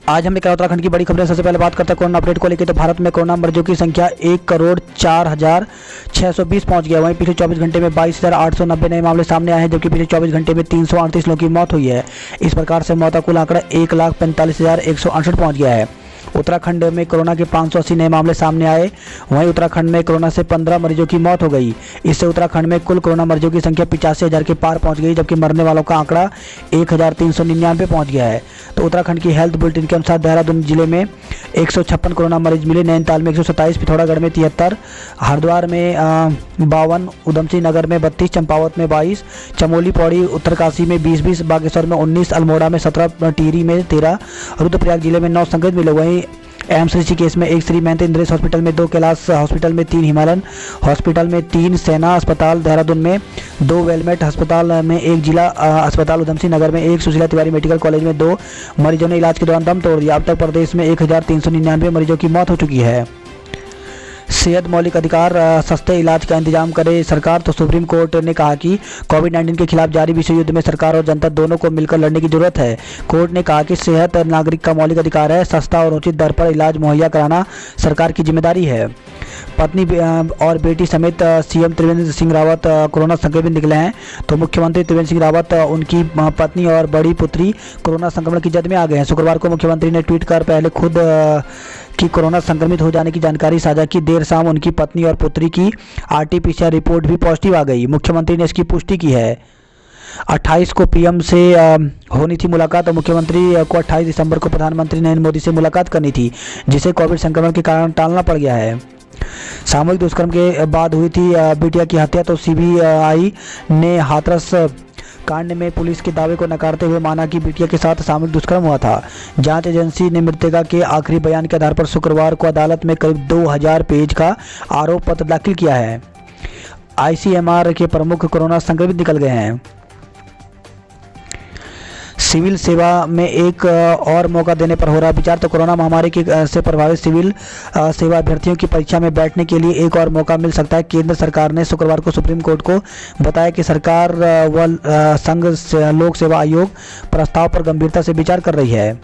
आज हम लेकर उत्तराखंड की बड़ी खबरें। सबसे पहले बात करते हैं कोरोना अपडेट को लेकर। तो भारत में कोरोना मरीजों की संख्या 1,04,620 पहुंच गया। वहीं पिछले 24 घंटे में 22,890 नए मामले सामने आए हैं, जबकि पिछले 24 घंटे में 338 लोगों की मौत हुई है। इस प्रकार से मौत का कुल आंकड़ा 1,45,168 पहुंच गया है। उत्तराखंड में कोरोना के 580 नए मामले सामने आए। वहीं उत्तराखंड में कोरोना से 15 मरीजों की मौत हो गई। इससे उत्तराखंड में कुल कोरोना मरीजों की संख्या 85,000 के पार पहुंच गई, जबकि मरने वालों का आंकड़ा 1,399 पहुंच गया है। तो उत्तराखंड की हेल्थ बुलेटिन के अनुसार देहरादून जिले में 156 कोरोना मरीज मिले, नैनीताल में 127, पिथौरागढ़ में 73, हरिद्वार में 52, उधमसिंह नगर में 32, चंपावत में 22, चमोली, पौड़ी, उत्तरकाशी में 20, बागेश्वर में 19, अल्मोड़ा में 17, टिहरी में 13, रुद्रप्रयाग जिले में 9 संक्रमित मिले। वहीं एम्स ऋषिकेश में 1, श्री महंत इंद्रेश हॉस्पिटल में 2, कैलाश हॉस्पिटल में 3, हिमालयन हॉस्पिटल में 3, सेना अस्पताल देहरादून में 2, वेलमेट अस्पताल में 1, जिला अस्पताल उधमसिंह नगर में 1, सुशीला तिवारी मेडिकल कॉलेज में 2 मरीजों ने इलाज के दौरान दम तोड़ दिया। अब तक प्रदेश में 1,399 मरीजों की मौत हो चुकी है। सेहत मौलिक अधिकार, सस्ते इलाज का इंतजाम करे सरकार। तो सुप्रीम कोर्ट ने कहा कि कोविड-19 के खिलाफ जारी विश्व युद्ध में सरकार और जनता दोनों को मिलकर लड़ने की जरूरत है। कोर्ट ने कहा कि सेहत नागरिक का मौलिक अधिकार है, सस्ता और उचित दर पर इलाज मुहैया कराना सरकार की जिम्मेदारी है। पत्नी और बेटी समेत सीएम त्रिवेंद्र सिंह रावत कोरोना संक्रमित निकले हैं। तो मुख्यमंत्री त्रिवेंद्र सिंह रावत, उनकी पत्नी और बड़ी पुत्री कोरोना संक्रमण की जद में आ गए हैं। शुक्रवार को मुख्यमंत्री ने ट्वीट कर पहले खुद की कोरोना संक्रमित हो जाने की जानकारी साझा की। देर शाम उनकी पत्नी और पुत्री की RT-PCR रिपोर्ट भी पॉजिटिव आ गई। मुख्यमंत्री ने इसकी पुष्टि की है। 28 को पीएम से होनी थी मुलाकात। और मुख्यमंत्री को 28 दिसंबर को प्रधानमंत्री नरेंद्र मोदी से मुलाकात करनी थी, जिसे कोविड संक्रमण के कारण टालना पड़ गया है। सामूहिक दुष्कर्म के बाद हुई थी बिटिया की हत्या। तो CBI ने हाथरस कांड में पुलिस के दावे को नकारते हुए माना कि बिटिया के साथ सामूहिक दुष्कर्म हुआ था। जांच एजेंसी ने मृतका के आखिरी बयान के आधार पर शुक्रवार को अदालत में करीब 2000 पेज का आरोप पत्र दाखिल किया है। ICMR के प्रमुख कोरोना संक्रमित निकल गए हैं। सिविल सेवा में एक और मौका देने पर हो रहा विचार। तो कोरोना महामारी से प्रभावित सिविल सेवा अभ्यर्थियों की परीक्षा में बैठने के लिए एक और मौका मिल सकता है। केंद्र सरकार ने शुक्रवार को सुप्रीम कोर्ट को बताया कि सरकार व संघ लोक सेवा आयोग प्रस्ताव पर गंभीरता से विचार कर रही है।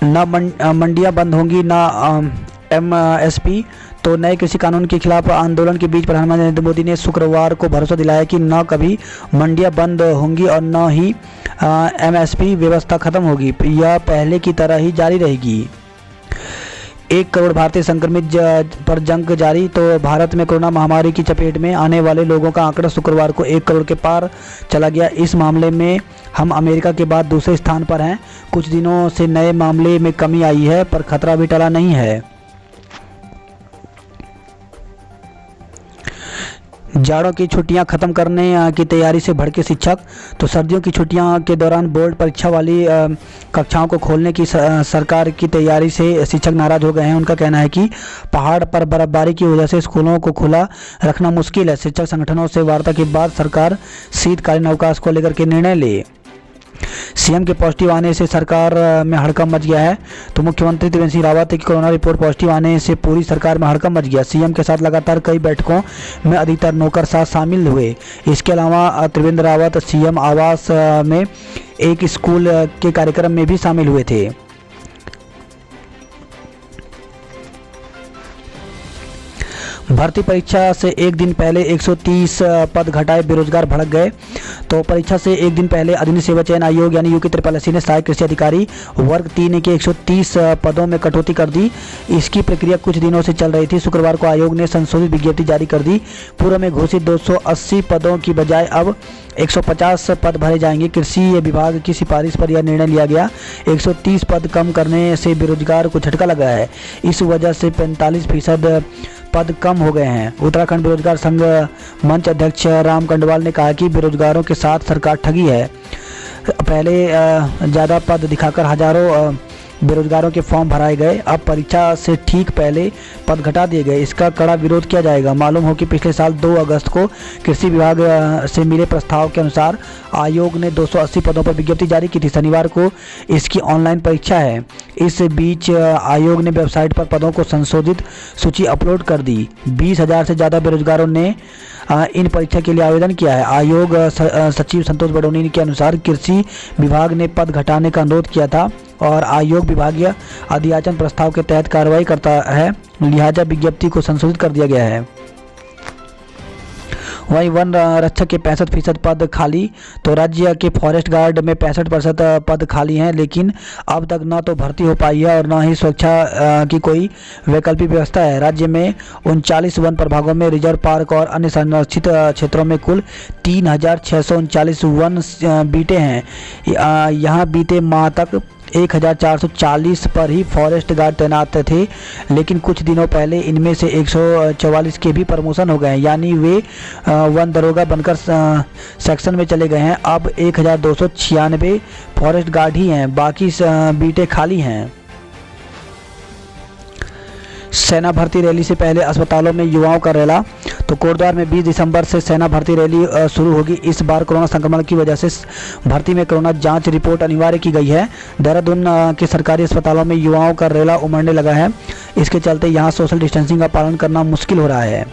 न मंडियां बंद होंगी, न MSP। तो नए कृषि कानून के खिलाफ आंदोलन के बीच प्रधानमंत्री नरेंद्र मोदी ने शुक्रवार को भरोसा दिलाया कि न कभी मंडियां बंद होंगी और न ही MSP व्यवस्था खत्म होगी। यह पहले की तरह ही जारी रहेगी। 1 करोड़ भारतीय संक्रमित पर जंग जारी। तो भारत में कोरोना महामारी की चपेट में आने वाले लोगों का आंकड़ा शुक्रवार को 1 करोड़ के पार चला गया। इस मामले में हम अमेरिका के बाद दूसरे स्थान पर हैं। कुछ दिनों से नए मामले में कमी आई है, पर खतरा भी टला नहीं है। जाड़ों की छुट्टियां खत्म करने की तैयारी से भड़के शिक्षक। तो सर्दियों की छुट्टियां के दौरान बोर्ड परीक्षा वाली कक्षाओं को खोलने की सरकार की तैयारी से शिक्षक नाराज हो गए हैं। उनका कहना है कि पहाड़ पर बर्फबारी की वजह से स्कूलों को खुला रखना मुश्किल है। शिक्षक संगठनों से वार्ता के बाद सरकार शीतकालीन अवकाश को लेकर के निर्णय ले। सीएम के पॉजिटिव आने से सरकार में हड़कंप मच गया है। तो मुख्यमंत्री त्रिवेंद्र सिंह रावत की कोरोना रिपोर्ट पॉजिटिव आने से पूरी सरकार में हड़कंप मच गया। सीएम के साथ लगातार कई बैठकों में अधिकतर नौकरशाह शामिल हुए। इसके अलावा त्रिवेंद्र रावत सीएम आवास में एक स्कूल के कार्यक्रम में भी शामिल हुए थे। भर्ती परीक्षा से एक दिन पहले 130 पद घटाए, बेरोजगार भड़क गए। तो परीक्षा से एक दिन पहले अधीन सेवा चयन आयोग यानी UP-SSSC ने सहायक कृषि अधिकारी वर्ग 3 के 130 पदों में कटौती कर दी। इसकी प्रक्रिया कुछ दिनों से चल रही थी। शुक्रवार को आयोग ने संशोधित विज्ञप्ति जारी कर दी। पूर्व में घोषित 280 पदों की बजाय अब 150 पद भरे जाएंगे। कृषि विभाग की सिफारिश पर यह निर्णय लिया गया। 130 पद कम करने से बेरोजगार को झटका लगा है। इस वजह से 45% पद कम हो गए हैं। उत्तराखंड बेरोजगार संघ मंच अध्यक्ष राम कंडवाल ने कहा कि बेरोजगारों के साथ सरकार ठगी है। पहले ज़्यादा पद दिखाकर हजारों बेरोजगारों के फॉर्म भराए गए। अब परीक्षा से ठीक पहले पद घटा दिए गए। इसका कड़ा विरोध किया जाएगा। मालूम हो कि पिछले साल 2 अगस्त को कृषि विभाग से मिले प्रस्ताव के अनुसार आयोग ने 280 पदों पर विज्ञप्ति जारी की थी। शनिवार को इसकी ऑनलाइन परीक्षा है। इस बीच आयोग ने वेबसाइट पर पदों को संशोधित सूची अपलोड कर दी। 20,000 से ज़्यादा बेरोजगारों ने इन परीक्षा के लिए आवेदन किया है। आयोग सचिव संतोष बडोनी के अनुसार कृषि विभाग ने पद घटाने का अनुरोध किया था और आयोग विभागीय अधियाचन प्रस्ताव के तहत कार्रवाई करता है, लिहाजा विज्ञप्ति को संशोधित कर दिया गया है। वहीं वन रक्षक के 65% पद खाली। तो राज्य के फॉरेस्ट गार्ड में 65% पद खाली हैं, लेकिन अब तक न तो भर्ती हो पाई है और न ही सुरक्षा की कोई वैकल्पिक व्यवस्था है। राज्य में 39 वन प्रभागों में, रिजर्व पार्क और अन्य संरक्षित क्षेत्रों में कुल 3,639 वन बीटे हैं। यहाँ बीते माह तक 1,440 पर ही फॉरेस्ट गार्ड तैनात थे, लेकिन कुछ दिनों पहले इनमें से 144 के भी प्रमोशन हो गए, यानी वे वन दरोगा बनकर सेक्शन में चले गए हैं। अब 1,296 फॉरेस्ट गार्ड ही हैं, बाकी बीटें खाली हैं। सेना भर्ती रैली से पहले अस्पतालों में युवाओं का रैला। तो कोटद्वार में 20 दिसंबर से सेना भर्ती रैली शुरू होगी। इस बार कोरोना संक्रमण की वजह से भर्ती में कोरोना जांच रिपोर्ट अनिवार्य की गई है। देहरादून के सरकारी अस्पतालों में युवाओं का रैला उमड़ने लगा है। इसके चलते यहां सोशल डिस्टेंसिंग का पालन करना मुश्किल हो रहा है।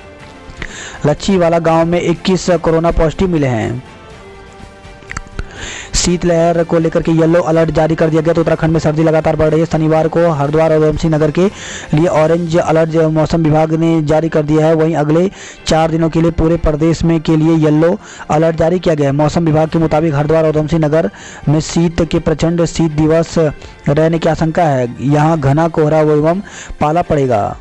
लच्छीवाला गांव में 21 कोरोना पॉजिटिव मिले हैं। शीतलहर को लेकर के येलो अलर्ट जारी कर दिया गया। तो उत्तराखंड में सर्दी लगातार बढ़ रही है। शनिवार को हरिद्वार और उधमसिंह नगर के लिए ऑरेंज अलर्ट मौसम विभाग ने जारी कर दिया है। वहीं अगले 4 दिनों के लिए पूरे प्रदेश में के लिए येलो अलर्ट जारी किया गया है। मौसम विभाग के मुताबिक हरिद्वार और उधमसिंह नगर में शीत के प्रचंड शीत दिवस रहने की आशंका है। यहाँ घना कोहरा एवं पाला पड़ेगा।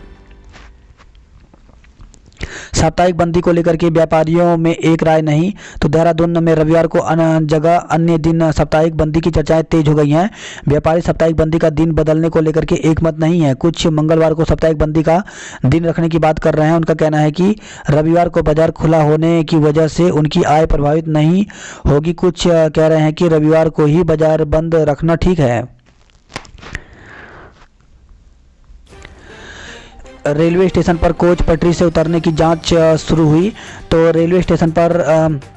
साप्ताहिक बंदी को लेकर के व्यापारियों में एक राय नहीं। तो देहरादून में रविवार को जगह अन्य दिन साप्ताहिक बंदी की चर्चाएं तेज हो गई हैं। व्यापारी साप्ताहिक बंदी का दिन बदलने को लेकर के एक मत नहीं है। कुछ मंगलवार को साप्ताहिक बंदी का दिन रखने की बात कर रहे हैं। उनका कहना है कि रविवार को बाजार खुला होने की वजह से उनकी आय प्रभावित नहीं होगी। कुछ कह रहे हैं कि रविवार को ही बाजार बंद रखना ठीक है। रेलवे स्टेशन पर कोच पटरी से उतरने की जांच शुरू हुई। तो रेलवे स्टेशन पर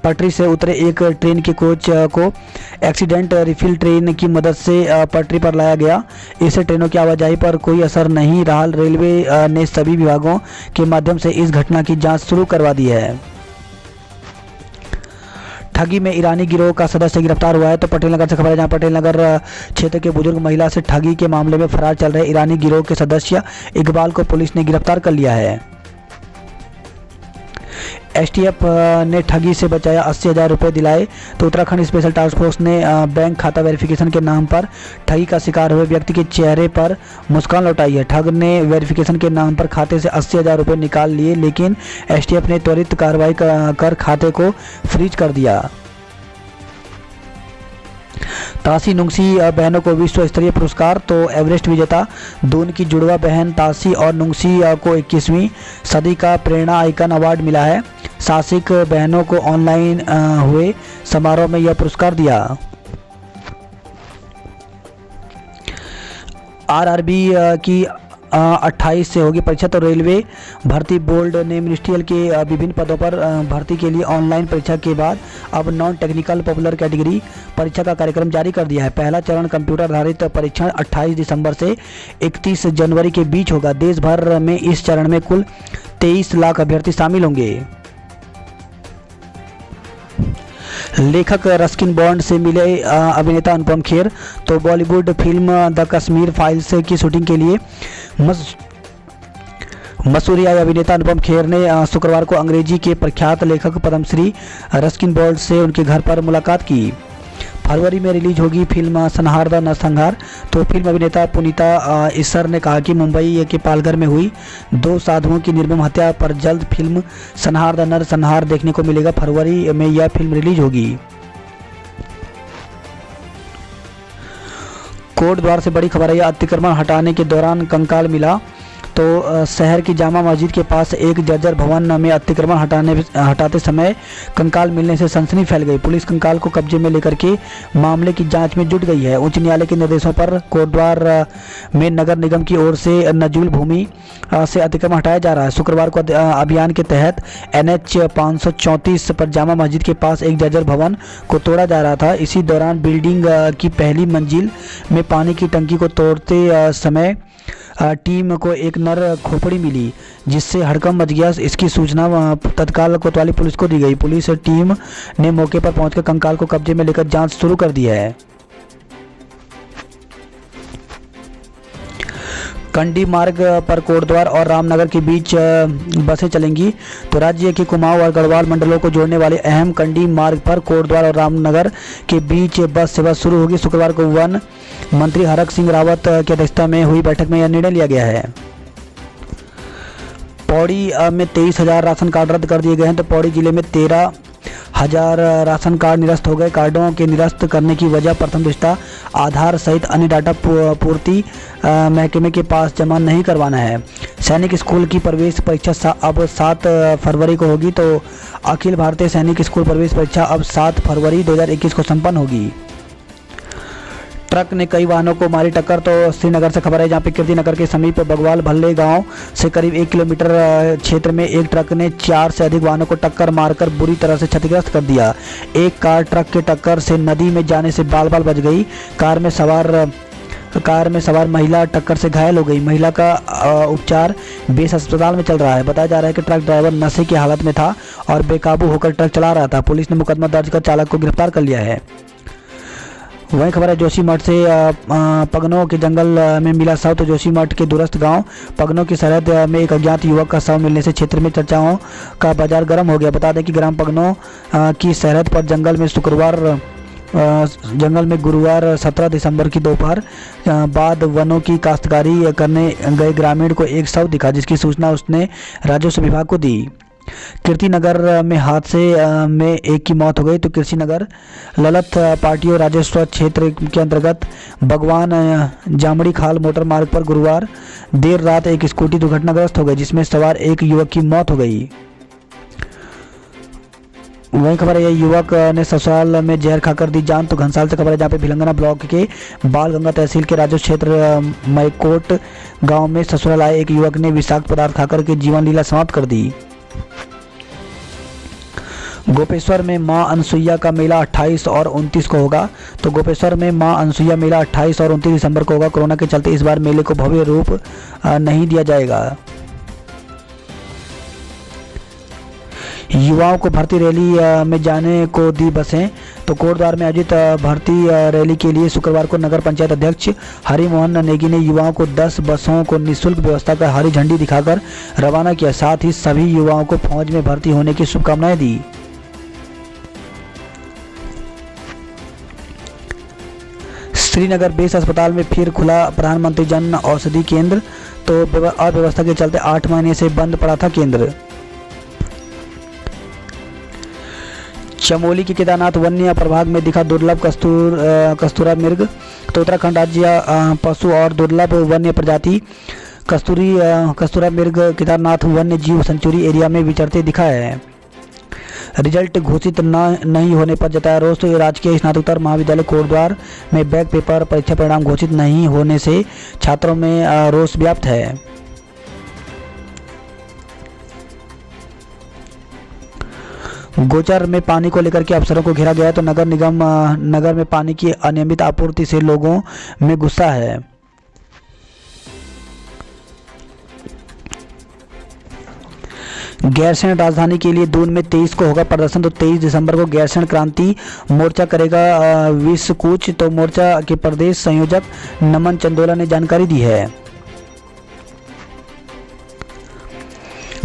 पटरी से उतरे एक ट्रेन के कोच को एक्सीडेंट रिफिल ट्रेन की मदद से पटरी पर लाया गया। इससे ट्रेनों की आवाजाही पर कोई असर नहीं रहा। रेलवे ने सभी विभागों के माध्यम से इस घटना की जांच शुरू करवा दी है। ठगी में ईरानी गिरोह का सदस्य गिरफ्तार हुआ है। तो पटेल नगर से खबर है, जहां पटेल नगर क्षेत्र के बुजुर्ग महिला से ठगी के मामले में फरार चल रहे ईरानी गिरोह के सदस्य इकबाल को पुलिस ने गिरफ्तार कर लिया है। एसटीएफ ने ठगी से बचाया 80,000 रुपये दिलाए। तो उत्तराखंड स्पेशल टास्क फोर्स ने बैंक खाता वेरिफिकेशन के नाम पर ठगी का शिकार हुए व्यक्ति के चेहरे पर मुस्कान लौटाई है। ठग ने वेरिफिकेशन के नाम पर खाते से 80,000 रुपये निकाल लिए, लेकिन एसटीएफ ने त्वरित कार्रवाई कर खाते को फ्रीज कर दिया। तासी नुंगसी बहनों को विश्व स्तरीय पुरस्कार। तो एवरेस्ट विजेता दून की जुड़वा बहन तासी और नुंगसी को 21वीं सदी का प्रेरणा आइकन अवार्ड मिला है। साहसिक बहनों को ऑनलाइन हुए समारोह में यह पुरस्कार दिया। आरआरबी की 28 से होगी परीक्षा। तो रेलवे भर्ती बोर्ड ने मिनिस्ट्रियल के विभिन्न पदों पर भर्ती के लिए ऑनलाइन परीक्षा के बाद अब नॉन टेक्निकल पॉपुलर कैटेगरी परीक्षा का कार्यक्रम जारी कर दिया है। पहला चरण कंप्यूटर आधारित परीक्षण 28 दिसंबर से 31 जनवरी के बीच होगा। देश भर में इस चरण में कुल 23 लाख अभ्यर्थी शामिल होंगे। लेखक रस्किन बॉन्ड से मिले अभिनेता अनुपम खेर। तो Bollywood film the Kashmir files की शूटिंग के लिए मसूरी आए अभिनेता अनुपम खेर ने शुक्रवार को अंग्रेजी के प्रख्यात लेखक पद्मश्री रस्किन बॉन्ड से उनके घर पर मुलाकात की। फरवरी में रिलीज होगी फिल्म संहार द नरसंहार। तो फिल्म अभिनेता पुनीता इस्सर ने कहा कि मुंबई के पालघर में हुई 2 साधुओं की निर्मम हत्या पर जल्द फिल्म संहार द नरसंहार देखने को मिलेगा। फरवरी में यह फिल्म रिलीज होगी। कोटद्वार से बड़ी खबर है, अतिक्रमण हटाने के दौरान कंकाल मिला। तो शहर की जामा मस्जिद के पास एक जर्जर भवन में अतिक्रमण हटाते समय कंकाल मिलने से सनसनी फैल गई। पुलिस कंकाल को कब्जे में लेकर के मामले की जांच में जुट गई है। उच्च न्यायालय के निर्देशों पर कोटद्वार में नगर निगम की ओर से नजूल भूमि से अतिक्रमण हटाया जा रहा है। शुक्रवार को अभियान के तहत NH 534 पर जामा मस्जिद के पास एक जर्जर भवन को तोड़ा जा रहा था। इसी दौरान बिल्डिंग की पहली मंजिल में पानी की टंकी को तोड़ते समय टीम को एक नर खोपड़ी मिली, जिससे हड़कंप मच गया। इसकी सूचना तत्काल कोतवाली पुलिस को दी गई। पुलिस टीम ने मौके पर पहुंचकर कंकाल को कब्जे में लेकर जांच शुरू कर दी है। कंडी मार्ग पर कोटद्वार और रामनगर के बीच बसें चलेंगी। तो राज्य के कुमाऊं और गढ़वाल मंडलों को जोड़ने वाले अहम कंडी मार्ग पर कोटद्वार और रामनगर के बीच बस सेवा शुरू होगी। शुक्रवार को वन मंत्री हरक सिंह रावत की अध्यक्षता में हुई बैठक में यह निर्णय लिया गया है। पौड़ी में 23,000 राशन कार्ड रद्द कर दिए गए हैं। तो पौड़ी जिले में 13,000 राशन कार्ड निरस्त हो गए। कार्डों के निरस्त करने की वजह प्रथम दृष्टया आधार सहित अन्य डाटा पूर्ति महकमे के पास जमा नहीं करवाना है। सैनिक स्कूल की प्रवेश परीक्षा अब 7 फरवरी को होगी। तो अखिल भारतीय सैनिक स्कूल प्रवेश परीक्षा अब 7 फरवरी 2021 को संपन्न होगी। ट्रक ने कई वाहनों को मारी टक्कर। तो श्रीनगर से खबर है, जहां पे कीर्ति नगर के समीप बगवाल भल्ले गांव से करीब 1 किलोमीटर क्षेत्र में एक ट्रक ने 4 से अधिक वाहनों को टक्कर मारकर बुरी तरह से क्षतिग्रस्त कर दिया। एक कार ट्रक के टक्कर से नदी में जाने से बाल बाल बच गई। कार में सवार महिला टक्कर से घायल हो गई। महिला का उपचार बेस अस्पताल में चल रहा है। बताया जा रहा है कि ट्रक ड्राइवर नशे की हालत में था और बेकाबू होकर ट्रक चला रहा था। पुलिस ने मुकदमा दर्ज कर चालक को गिरफ्तार कर लिया है। वहीं खबर है जोशीमठ से, पगनों के जंगल में मिला शव। तो जोशीमठ के दूरस्थ गांव पगनों की सरहद में एक अज्ञात युवक का शव मिलने से क्षेत्र में चर्चाओं का बाजार गर्म हो गया। बता दें कि ग्राम पगनों की सरहद पर जंगल में गुरुवार 17 दिसंबर की दोपहर बाद वनों की काश्तकारी करने गए ग्रामीण को एक शव दिखा, जिसकी सूचना उसने राजस्व विभाग को दी। कीर्ति नगर में हादसे में एक की मौत हो गई। तो कीर्ति नगर ललत पाटियों राजस्व क्षेत्र के अंतर्गत भगवान जामड़ी खाल मोटर मार्ग पर गुरुवार देर रात एक स्कूटी दुर्घटनाग्रस्त हो गई, जिसमें सवार एक युवक की मौत हो गई। वही खबर है, युवक ने ससुराल में जहर खाकर दी जान। तो घनसाल से खबर है, जहाँ पे भिलंगना ब्लॉक के बालगंगा तहसील के राजस्व क्षेत्र मैकोट गांव में ससुराल आए एक युवक ने विषाक्त पदार्थ खाकर के जीवन लीला समाप्त कर दी। गोपेश्वर में मां अनसुईया का मेला 28 और 29 को होगा। तो गोपेश्वर में मां अनसुईया मेला 28 और 29 दिसंबर को होगा। कोरोना के चलते इस बार मेले को भव्य रूप नहीं दिया जाएगा। युवाओं को भर्ती रैली में जाने को दी बसें। तो कोटद्वार में आयोजित भर्ती रैली के लिए शुक्रवार को नगर पंचायत अध्यक्ष हरिमोहन नेगी ने युवाओं को 10 बसों को निःशुल्क व्यवस्था कर हरी झंडी दिखाकर रवाना किया। साथ ही सभी युवाओं को फौज में भर्ती होने की शुभकामनाएं दी। श्रीनगर बेस अस्पताल में फिर खुला प्रधानमंत्री जन औषधि केंद्र। तो अव्यवस्था के चलते 8 महीने से बंद पड़ा था केंद्र। चमोली के केदारनाथ वन्य प्रभाग में दिखा दुर्लभ कस्तूरा मृग। तो उत्तराखंड राज्य पशु और दुर्लभ वन्य प्रजाति कस्तूरा मृग केदारनाथ वन्य जीव सेंचुरी एरिया में विचरते दिखा है। रिजल्ट घोषित नहीं होने पर जताया रोष। तो राजकीय स्नातकोत्तर महाविद्यालय कोटद्वार में बैक पेपर परीक्षा परिणाम घोषित नहीं होने से छात्रों में रोष व्याप्त है। गोचर में पानी को लेकर के अफसरों को घेरा गया है। तो नगर में पानी की अनियमित आपूर्ति से लोगों में गुस्सा है। गैरसैंण राजधानी के लिए दून में 23 को होगा प्रदर्शन। तो 23 दिसंबर को गैरसैंण क्रांति मोर्चा करेगा विश्व कूच। तो मोर्चा के प्रदेश संयोजक नमन चंदोला ने जानकारी दी है।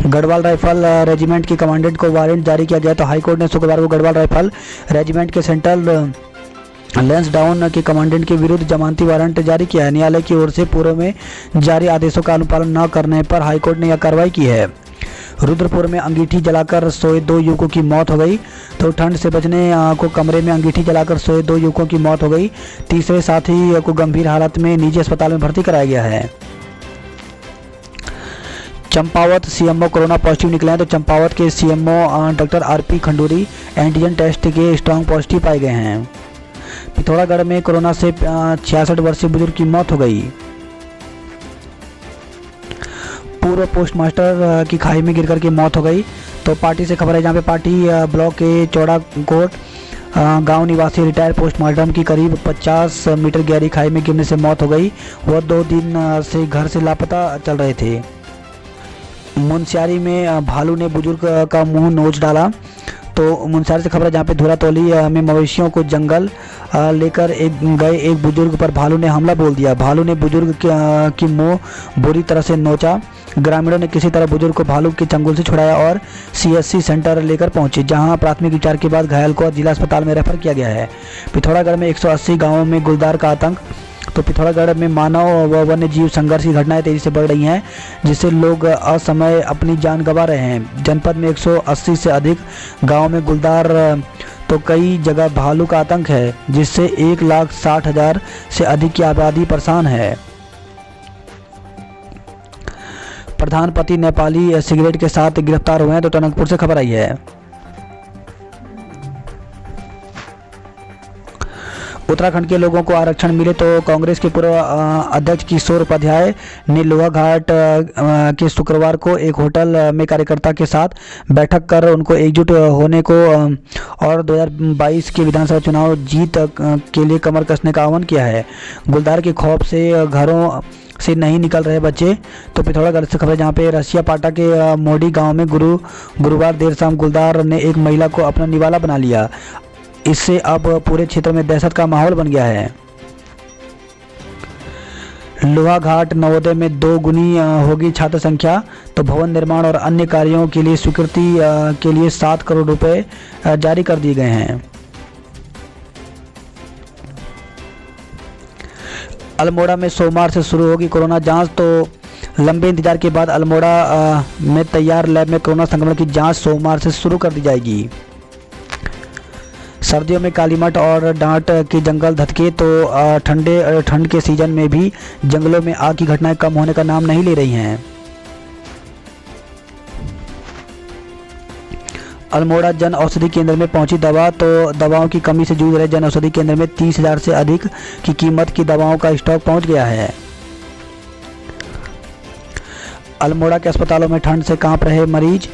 गढ़वाल राइफल रेजिमेंट के कमांडेंट को वारंट जारी किया गया। तो हाईकोर्ट ने शुक्रवार को गढ़वाल राइफल रेजिमेंट के सेंट्रल लैंसडाउन के कमांडेंट के विरुद्ध जमानती वारंट जारी किया है। न्यायालय की ओर से पूर्व में जारी आदेशों का अनुपालन न करने पर हाईकोर्ट ने यह कार्रवाई की है। रुद्रपुर में अंगीठी जलाकर सोए 2 युवकों की मौत हो गई। तो ठंड से बचने को कमरे में अंगीठी जलाकर सोए 2 युवकों की मौत हो गई। तीसरे साथी को गंभीर हालत में निजी अस्पताल में भर्ती कराया गया है। चंपावत सीएमओ कोरोना पॉजिटिव निकले हैं। तो चंपावत के CMO doctor R P Khanduri antigen test के स्ट्रांग पॉजिटिव पाए गए हैं। पिथौरागढ़ में कोरोना से 66 वर्षीय बुजुर्ग की मौत हो गई। पूर्व पोस्टमास्टर की खाई में गिरकर की मौत हो गई। तो पार्टी से खबर है जहां पे पार्टी ब्लॉक के चौड़ा कोट गांव निवासी रिटायर्ड पोस्टमास्टर की करीब 50 मीटर गहरी खाई में गिरने से मौत हो गई। वह 2 दिन से घर से लापता चल रहे थे। मुनस्यारी में भालू ने बुजुर्ग का मुंह नोच डाला। तो मुनस्यारी से खबर है जहाँ पे धुरातौली में मवेशियों को जंगल लेकर गए एक बुजुर्ग पर भालू ने हमला बोल दिया। भालू ने बुजुर्ग की मुंह बुरी तरह से नोचा। ग्रामीणों ने किसी तरह बुजुर्ग को भालू के चंगुल से छुड़ाया और सीएससी सेंटर लेकर पहुंचे, जहां प्राथमिक उपचार के बाद घायल को जिला अस्पताल में रेफर किया गया है। पिथौरागढ़ में 180 गांवों में गुलदार का आतंक। तो पिथौरागढ़ में मानव व वन्य जीव संघर्ष की घटनाएं तेजी से बढ़ रही हैं, जिससे लोग असमय अपनी जान गंवा रहे हैं। जनपद में 180 से अधिक गाँव में गुलदार तो कई जगह भालू का आतंक है, जिससे 1,60,000 से अधिक की आबादी परेशान है। प्रधानपति नेपाली सिगरेट के साथ गिरफ्तार हुए हैं। तो टनकपुर से खबर आई है। उत्तराखंड के लोगों को आरक्षण मिले तो कांग्रेस के पूर्व अध्यक्ष किशोर उपाध्याय ने लोहाघाट के शुक्रवार को एक होटल में कार्यकर्ता के साथ बैठक कर उनको एकजुट होने को और 2022 के विधानसभा चुनाव जीत के लिए कमर कसने का आह्वान किया है। गुलदार के खौफ से घरों से नहीं निकल रहे बच्चे। तो पिथौरागढ़ से खबर है जहाँ पे रसिया पाटा के मोडी गांव में गुरुवार देर शाम गुलदार ने एक महिला को अपना निवाला बना लिया। इससे अब पूरे क्षेत्र में दहशत का माहौल बन गया है। लोहाघाट नवोदय में 2 गुनी होगी छात्र संख्या। तो भवन निर्माण और अन्य कार्यों के लिए स्वीकृति के लिए 7 करोड़ रुपए जारी कर दिए गए हैं। अल्मोड़ा में सोमवार से शुरू होगी कोरोना जांच। तो लंबे इंतजार के बाद अल्मोड़ा में तैयार लैब में कोरोना संक्रमण की जांच सोमवार से शुरू कर दी जाएगी। सर्दियों में कालीमठ और डांट के जंगल धधके। तो ठंड के सीजन में भी जंगलों में आग की घटनाएं कम होने का नाम नहीं ले रही हैं। अल्मोड़ा जन औषधि केंद्र में पहुंची दवा। तो दवाओं की कमी से जूझ रहे जन औषधि केंद्र में 30,000 से अधिक की कीमत की दवाओं का स्टॉक पहुंच गया है। अल्मोड़ा के अस्पतालों में ठंड से कांप रहे मरीज।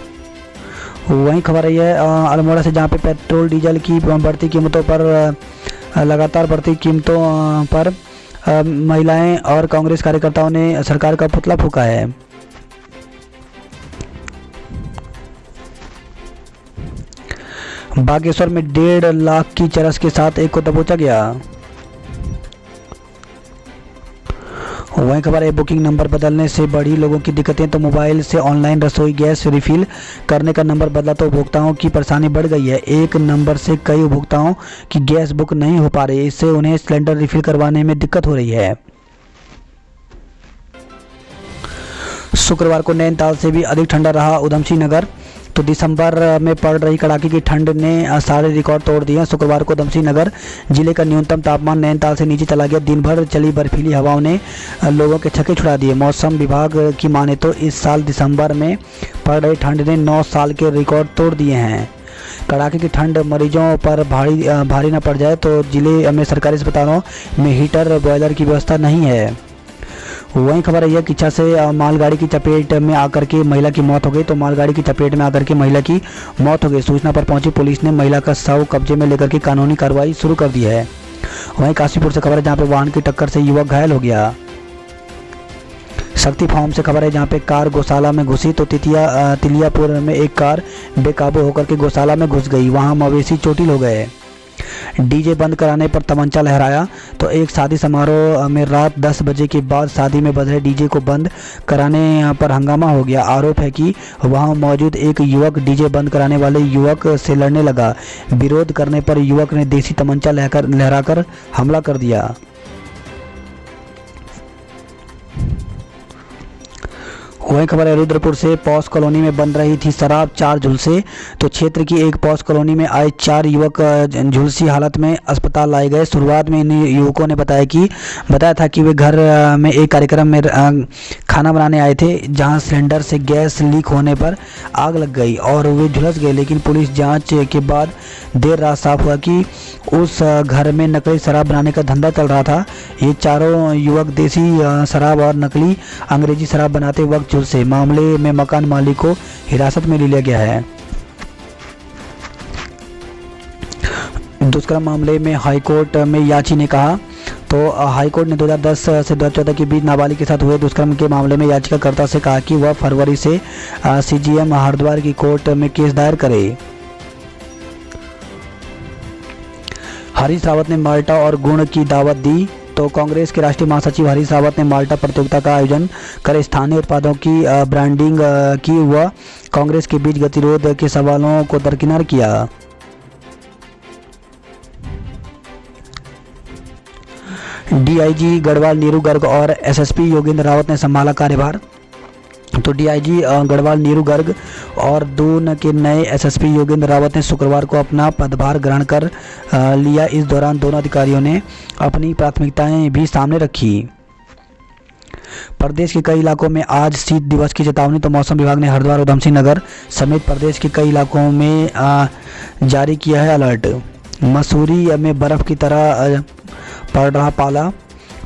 वहीं खबर आई है अल्मोड़ा से जहां पे पेट्रोल डीजल की बढ़ती कीमतों पर लगातार बढ़ती कीमतों पर महिलाएं और कांग्रेस कार्यकर्ताओं ने सरकार का पुतला फूंका है। बागेश्वर में 1.5 लाख की चरस के साथ एक को दबोचा गया। वहीं खबर है बुकिंग नंबर बदलने से बढ़ी लोगों की दिक्कतें। तो मोबाइल से ऑनलाइन रसोई गैस रिफिल करने का नंबर बदला तो उपभोक्ताओं की परेशानी बढ़ गई है। एक नंबर से कई उपभोक्ताओं की गैस बुक नहीं हो पा रही, इससे उन्हें सिलेंडर रिफिल करवाने में दिक्कत हो रही है। शुक्रवार को नैनीताल से भी अधिक ठंडा रहा उधमसिंह नगर। तो दिसंबर में पड़ रही कड़ाके की ठंड ने सारे रिकॉर्ड तोड़ दिए। शुक्रवार को उधमसिंह नगर जिले का न्यूनतम तापमान नैनीताल से नीचे चला गया। दिन भर चली बर्फीली हवाओं ने लोगों के छक्के छुड़ा दिए। मौसम विभाग की माने तो इस साल दिसंबर में पड़ रही ठंड ने 9 साल के रिकॉर्ड तोड़ दिए हैं। कड़ाके की ठंड मरीजों पर भारी न पड़ जाए तो जिले में सरकारी अस्पतालों में हीटर बॉयलर की व्यवस्था नहीं है। वहीं खबर है किच्छा से मालगाड़ी की चपेट में आकर के महिला की मौत हो गई। तो मालगाड़ी की चपेट में आकर के महिला की मौत हो गई। सूचना पर पहुंची पुलिस ने महिला का शव कब्जे में लेकर के कानूनी कार्रवाई शुरू कर दी है। वहीं काशीपुर से खबर है जहां पे वाहन की टक्कर से युवक घायल हो गया। शक्ति फार्म से खबर है जहां पे कार गौशाला में घुसी। तो तिलियापुर में एक कार बेकाबू होकर के गौशाला में घुस गई। वहां मवेशी चोटिल हो गए। डीजे बंद कराने पर तमंचा लहराया। तो एक शादी समारोह में रात 10 बजे के बाद शादी में बज रहे डीजे को बंद कराने पर हंगामा हो गया। आरोप है कि वहां मौजूद एक युवक डीजे बंद कराने वाले युवक से लड़ने लगा। विरोध करने पर युवक ने देसी तमंचा लहराकर हमला कर दिया। वही खबर है रुद्रपुर से। पॉस कॉलोनी में बन रही थी शराब, 4 झुलसे। तो क्षेत्र की एक पॉस कॉलोनी में आए 4 युवक झुलसी हालत में अस्पताल लाए गए। शुरुआत में इन युवकों ने बताया था कि वे घर में एक कार्यक्रम में खाना बनाने आए थे, जहां सिलेंडर से गैस लीक होने पर आग लग गई और वे झुलस गए। लेकिन पुलिस जांच के बाद देर रात साफ हुआ कि उस घर में नकली शराब बनाने का धंधा चल रहा था। ये चारों युवक देसी शराब और नकली अंग्रेजी शराब बनाते वक्त झुलसे। मामले में मकान मालिक को हिरासत में ले लिया गया है। दुष्कर्म मामले में हाईकोर्ट में याची ने कहा। तो हाईकोर्ट ने 2010 से 2014 के बीच नाबालिग के साथ हुए दुष्कर्म के मामले में याचिकाकर्ता से कहा कि वह फरवरी से सीजीएम हरिद्वार की कोर्ट में केस दायर करे। हरीश रावत ने माल्टा और गुण की दावत दी। तो कांग्रेस के राष्ट्रीय महासचिव हरीश रावत ने माल्टा प्रतियोगिता का आयोजन कर स्थानीय उत्पादों की ब्रांडिंग की व कांग्रेस के बीच गतिरोध के सवालों को दरकिनार किया। डीआईजी गढ़वाल नीरू गर्ग और एसएसपी योगेंद्र रावत ने संभाला कार्यभार। तो डीआईजी गढ़वाल नीरू गर्ग और दून के नए एसएसपी योगेंद्र रावत ने शुक्रवार को अपना पदभार ग्रहण कर लिया। इस दौरान दोनों अधिकारियों ने अपनी प्राथमिकताएं भी सामने रखी। प्रदेश के कई इलाकों में आज शीत दिवस की चेतावनी। तो मौसम विभाग ने हरिद्वार, उधमसिंह नगर समेत प्रदेश के कई इलाकों में जारी किया है अलर्ट। मसूरी में बर्फ की तरह पड़ रहा पाला।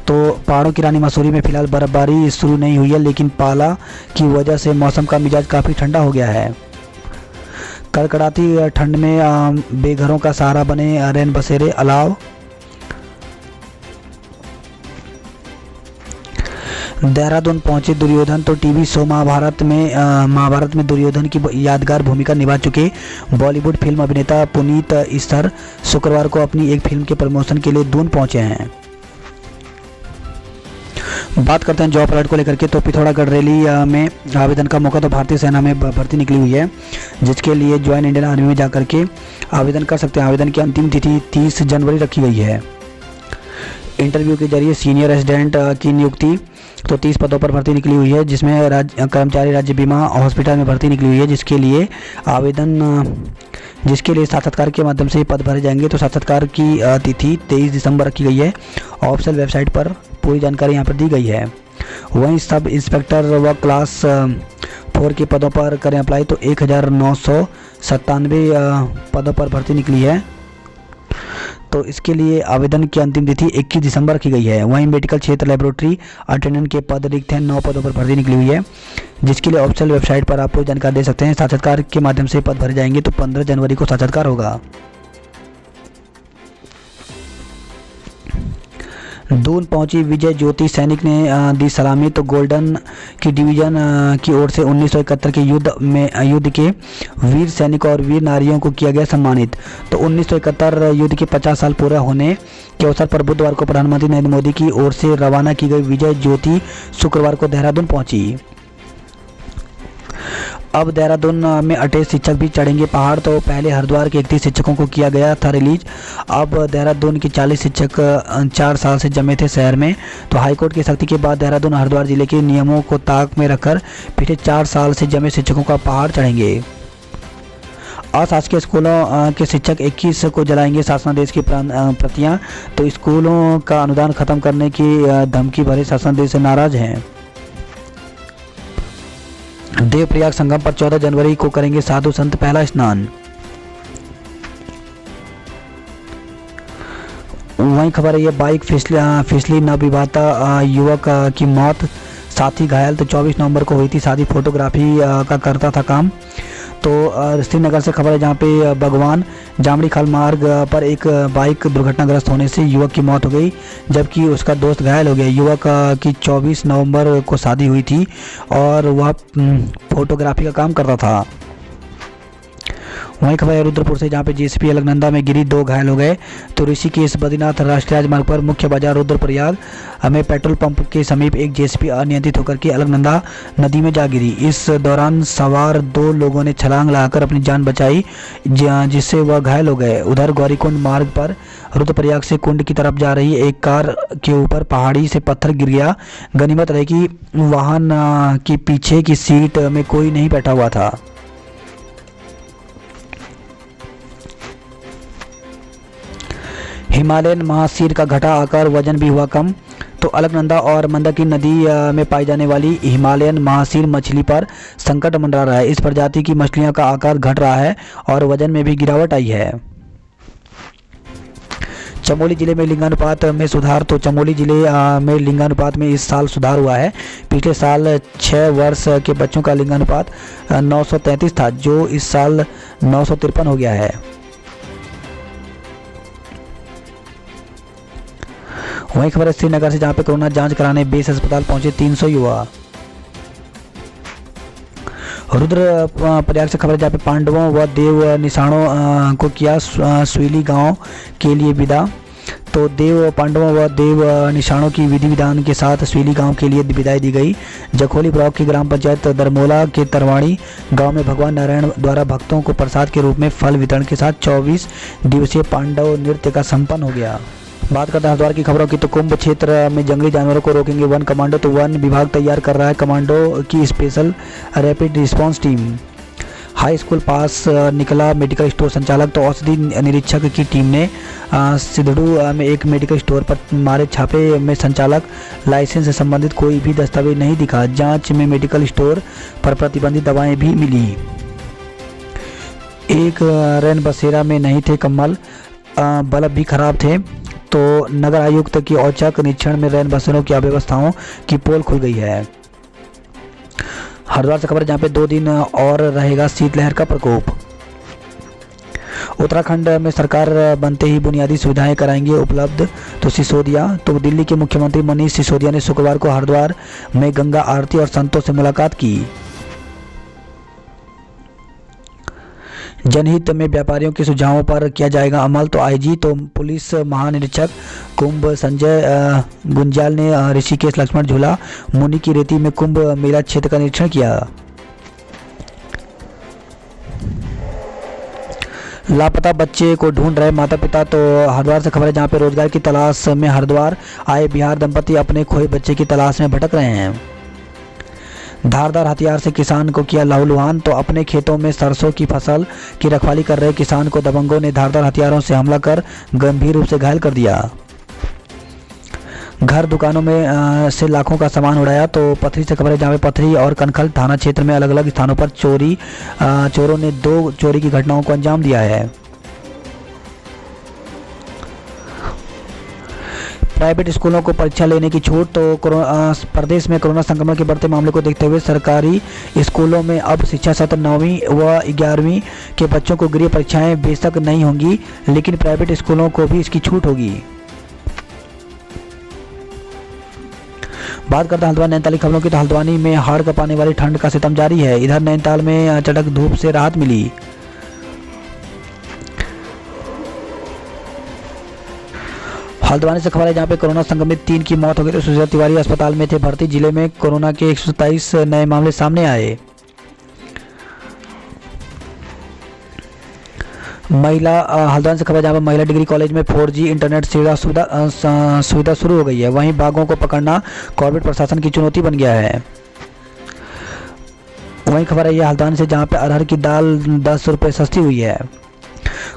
तो पहाड़ों की रानी मसूरी में फिलहाल बर्फबारी शुरू नहीं हुई है, लेकिन पाला की वजह से मौसम का मिजाज काफ़ी ठंडा हो गया है। कड़कड़ाती ठंड में बेघरों का सहारा बने रैन बसेरे अलाव। देहरादून पहुंचे दुर्योधन। तो टीवी शो महाभारत में दुर्योधन की यादगार भूमिका निभा चुके बॉलीवुड फिल्म अभिनेता पुनीत इस्सर शुक्रवार को अपनी एक फिल्म के प्रमोशन के लिए दून पहुंचे हैं। बात करते हैं जॉब अलर्ट को लेकर के। तो पिथौरागढ़ रैली में आवेदन का मौका। तो भारतीय सेना में भर्ती निकली हुई है, जिसके लिए ज्वाइन इंडियन आर्मी में जाकर के आवेदन कर सकते हैं। आवेदन की अंतिम तिथि 30 जनवरी रखी गई है। इंटरव्यू के जरिए सीनियर रेजिडेंट की नियुक्ति। तो 30 पदों पर भर्ती निकली हुई है, जिसमें कर्मचारी राज्य बीमा हॉस्पिटल में भर्ती निकली हुई है, जिसके लिए साक्षात्कार के माध्यम से पद भरे जाएंगे। तो साक्षात्कार की तिथि 23 दिसंबर रखी गई है। ऑफिशियल वेबसाइट पर पूरी जानकारी यहाँ पर दी गई है। वहीं सब इंस्पेक्टर व क्लास 4 के पदों पर करें अप्लाई। तो 1997 पदों पर भर्ती निकली है। तो इसके लिए आवेदन की अंतिम तिथि 21 दिसंबर रखी गई है। वहीं मेडिकल क्षेत्र लेबोरेटरी अटेंडेंट के पद रिक्त हैं। 9 पदों पर भर्ती निकली हुई है, जिसके लिए ऑफिशियल वेबसाइट पर आप जानकारी दे सकते हैं। साक्षात्कार के माध्यम से पद भरे जाएंगे। तो 15 जनवरी को साक्षात्कार होगा। दून पहुंची विजय ज्योति सैनिक ने दी सलामी। तो गोल्डन की डिवीजन की ओर से 1971 के युद्ध के वीर सैनिकों और वीर नारियों को किया गया सम्मानित। तो 1971 युद्ध के 50 साल पूरा होने के अवसर पर बुधवार को प्रधानमंत्री नरेंद्र मोदी की ओर से रवाना की गई विजय ज्योति शुक्रवार को देहरादून पहुंची। अब देहरादून में अटे शिक्षक भी चढ़ेंगे पहाड़। तो पहले हरिद्वार के 31 शिक्षकों को किया गया था रिलीज। अब देहरादून के 40 शिक्षक 4 साल से जमे थे शहर में। तो हाईकोर्ट की सख्ती के बाद देहरादून हरिद्वार जिले के नियमों को ताक में रखकर पिछले 4 साल से जमे शिक्षकों का पहाड़ चढ़ेंगे। अशासकीय स्कूलों के शिक्षक 21 को जलाएंगे शासनादेश की प्रतियां। तो स्कूलों का अनुदान खत्म करने की धमकी भरे शासनादेश से नाराज हैं। देवप्रयाग संगम पर 14 जनवरी को करेंगे साधु संत पहला स्नान। वहीं खबर है ये बाइक फिसली नवविवाहिता युवक की मौत, साथी घायल। तो 24 नवंबर को हुई थी शादी। फोटोग्राफी का करता था काम। तो श्रीनगर से खबर है, जहाँ पे भगवान जामड़ी खाल मार्ग पर एक बाइक दुर्घटनाग्रस्त होने से युवक की मौत हो गई, जबकि उसका दोस्त घायल हो गया। युवक की 24 नवंबर को शादी हुई थी और वह फोटोग्राफी का काम करता था। वहीं खबर है रुद्रपुर से, जहां पे जेसीबी अलकनंदा में गिरी, 2 घायल हो गए। तो ऋषिकेश बद्रीनाथ राष्ट्रीय राजमार्ग पर मुख्य बाजार रुद्रप्रयाग में पेट्रोल पंप के समीप एक जेसीबी अनियंत्रित होकर के अलकनंदा नदी में जा गिरी। इस दौरान सवार 2 लोगों ने छलांग लगाकर अपनी जान बचाई, जिससे वह घायल हो गए। उधर गौरीकुंड मार्ग पर रुद्रप्रयाग से कुंड की तरफ जा रही एक कार के ऊपर पहाड़ी से पत्थर गिर गया। गनीमत रही कि वाहन की पीछे की सीट में कोई नहीं बैठा हुआ था। हिमालयन महासीर का घटा आकार, वजन भी हुआ कम। तो अलकनंदा और मंदाकिनी नदी में पाई जाने वाली हिमालयन महासीर मछली पर संकट मंडरा रहा है। इस प्रजाति की मछलियों का आकार घट रहा है और वजन में भी गिरावट आई है। चमोली जिले में लिंगानुपात में सुधार। तो चमोली जिले में लिंगानुपात में इस साल सुधार हुआ है। पिछले साल 6 वर्ष के बच्चों का लिंगानुपात 933 था, जो इस साल 953 हो गया है। वहीं खबर है श्रीनगर से, जहां पे कोरोना जांच कराने बेस अस्पताल पहुंचे 300 युवा। रुद्रप्रयाग से खबर है, जहाँ पे पांडवों व देव निशाणों को किया सुईली गांव के लिए विदा। तो पांडवों व देव निशाणों की विधि विधान के साथ सुईली गांव के लिए विदाई दी गई। जखोली ब्लॉक की ग्राम पंचायत दरमोला के तरवाड़ी गांव में भगवान नारायण द्वारा भक्तों को प्रसाद के रूप में फल वितरण के साथ 24 दिवसीय पांडव नृत्य का संपन्न हो गया। बात करते हैं हरिद्वार की खबरों की। तो कुंभ क्षेत्र में जंगली जानवरों को रोकेंगे वन कमांडो। तो वन विभाग तैयार कर रहा है कमांडो की special rapid response team. High school pass निकला मेडिकल स्टोर संचालक। तो औषधि निरीक्षक की टीम ने सिद्धड़ू में एक मेडिकल स्टोर पर मारे छापे में संचालक लाइसेंस से संबंधित कोई भी दस्तावेज नहीं दिखा। जांच में मेडिकल स्टोर पर प्रतिबंधित दवाएं भी मिली। एक रैन बसेरा में नहीं थे कम्बल, बल्ब भी खराब थे। तो नगर आयुक्त की औचक निरीक्षण में रैन बसेरों की अव्यवस्थाओं की पोल खुल गई है। हरिद्वार से खबर, जहां पे 2 दिन और रहेगा शीतलहर का प्रकोप। उत्तराखंड में सरकार बनते ही बुनियादी सुविधाएं कराएंगे उपलब्ध। तो सिसोदिया। तो दिल्ली के मुख्यमंत्री मनीष सिसोदिया ने शुक्रवार को हरिद्वार में गंगा आरती और संतों से मुलाकात की। जनहित में व्यापारियों के सुझावों पर किया जाएगा अमल। तो आईजी तो पुलिस महानिरीक्षक कुंभ संजय गुंजाल ने ऋषिकेश लक्ष्मण झूला मुनि की रेती में कुंभ मेला क्षेत्र का निरीक्षण किया। लापता बच्चे को ढूंढ रहे माता पिता। तो हरिद्वार से खबर है, जहां पे रोजगार की तलाश में हरिद्वार आए बिहार दंपति अपने खोए बच्चे की तलाश में भटक रहे हैं। धारदार हथियार से किसान को किया लहूलुहान। तो अपने खेतों में सरसों की फसल की रखवाली कर रहे किसान को दबंगों ने धारदार हथियारों से हमला कर गंभीर रूप से घायल कर दिया। घर दुकानों में से लाखों का सामान उड़ाया। तो पथरी से खबर है, जहाँ पे पथरी और कनखल थाना क्षेत्र में अलग अलग स्थानों पर चोरों ने 2 चोरी की घटनाओं को अंजाम दिया है। प्राइवेट स्कूलों को परीक्षा लेने की छूट। तो प्रदेश में कोरोना संक्रमण के बढ़ते मामले को देखते हुए सरकारी स्कूलों में अब शिक्षा सत्र 9वीं व 11वीं के बच्चों को गृह परीक्षाएं बेशक नहीं होंगी, लेकिन प्राइवेट स्कूलों को भी इसकी छूट होगी। बात करते हैं हल्द्वानी नैनीताल की खबरों की। तो हल्द्वानी में हाड़ कपाने वाली ठंड का सितम जारी है। इधर नैनीताल में चटक धूप से राहत मिली। हल्द्वानी से खबर है, जहां पे कोरोना संक्रमित 3 की मौत हो गई। तो सुशीला तिवारी अस्पताल में थे भर्ती। जिले में कोरोना के 127 नए मामले सामने आए। हल्द्वानी से खबर, जहां पर महिला डिग्री कॉलेज में 4G इंटरनेट सुविधा शुरू हो गई है। वहीं बाघों को पकड़ना कॉर्पोरेट प्रशासन की चुनौती बन गया है। वहीं खबर है ये हल्द्वानी से, जहां पे अरहर की दाल 10 रुपये सस्ती हुई है।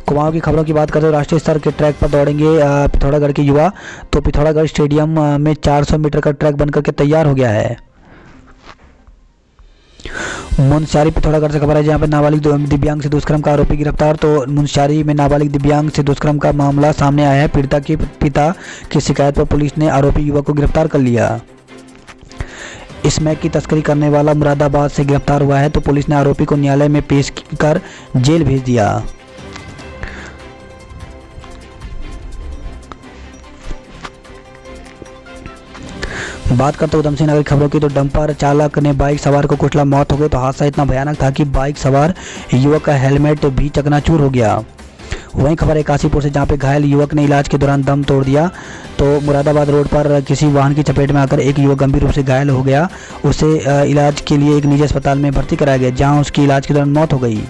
कुमाऊं की खबरों की बात करते हैं, राष्ट्रीय स्तर के ट्रैक पर दौड़ेंगे पिथौरागढ़ के युवा। तो पिथौरागढ़ स्टेडियम में 400 मीटर का ट्रैक बनकर के तैयार हो गया है। मुनस्यारी पिथौरागढ़ से खबर है, जहां पर नाबालिग दिव्यांग से दुष्कर्म का आरोपी गिरफ्तार। तो मुनस्यारी में नाबालिग दिव्यांग से दुष्कर्म का मामला सामने आया है। पीड़िता के पिता की शिकायत पर पुलिस ने आरोपी युवक को गिरफ्तार कर लिया। स्मैक की तस्करी करने वाला मुरादाबाद से गिरफ्तार हुआ है। तो पुलिस ने आरोपी को न्यायालय में पेश कर जेल भेज दिया। बात करते उधम सिंह नगर की खबरों की तो डंपर चालक ने बाइक सवार को कुचला, मौत हो गई। तो हादसा इतना भयानक था कि बाइक सवार युवक का हेलमेट भी चकनाचूर हो गया। वहीं खबर है काशीपुर से, जहां पे घायल युवक ने इलाज के दौरान दम तोड़ दिया। तो मुरादाबाद रोड पर किसी वाहन की चपेट में आकर एक युवक गंभीर रूप से घायल हो गया। उसे इलाज के लिए एक निजी अस्पताल में भर्ती कराया गया, जहां उसकी इलाज के दौरान मौत हो गई।